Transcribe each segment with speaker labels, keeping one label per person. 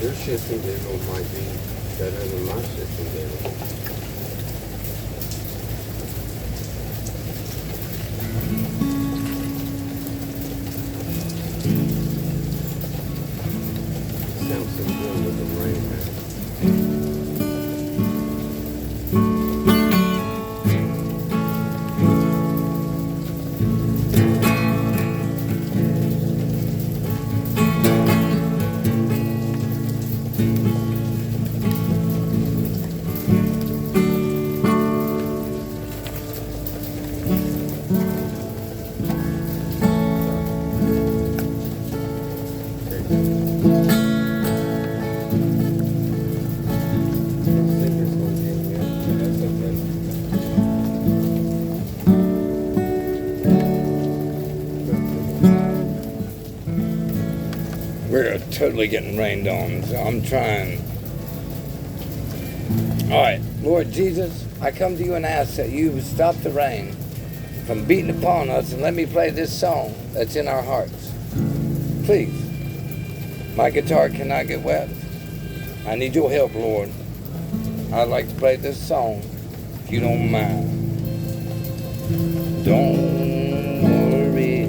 Speaker 1: Your shifting table might be better than my shifting table. Sounds so good with the rain now.
Speaker 2: We're totally getting rained on, so I'm trying. All right, Lord Jesus, I come to you and ask that you would stop the rain from beating upon us and let me play this song that's in our hearts. Please. My guitar cannot get wet. I need your help, Lord. I'd like to play this song, if you don't mind. Don't worry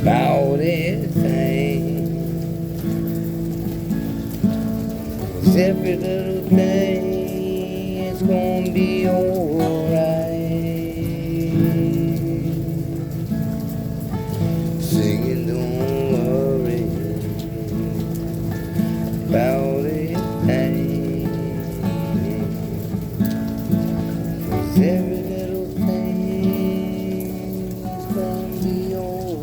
Speaker 2: about anything, 'cause every little thing is gonna be alright. Singing, don't worry about anything, 'cause every little thing is gonna be alright.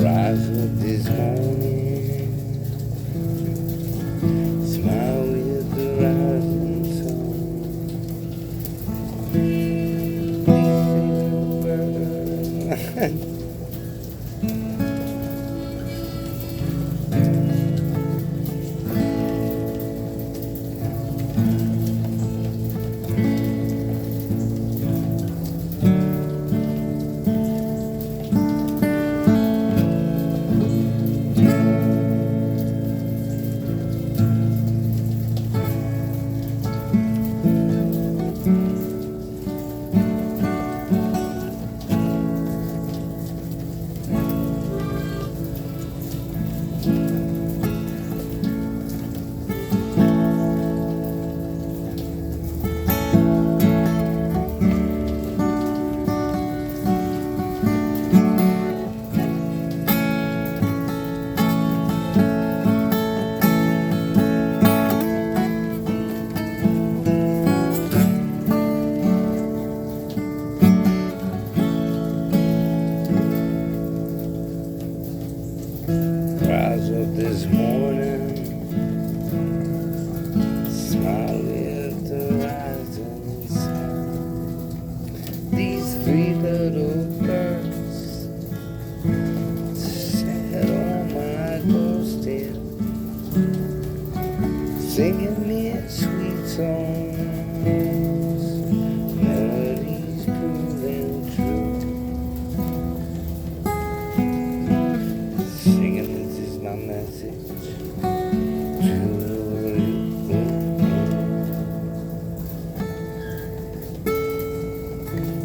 Speaker 2: Rise up this morning, smile with the rising sun. Please say the word.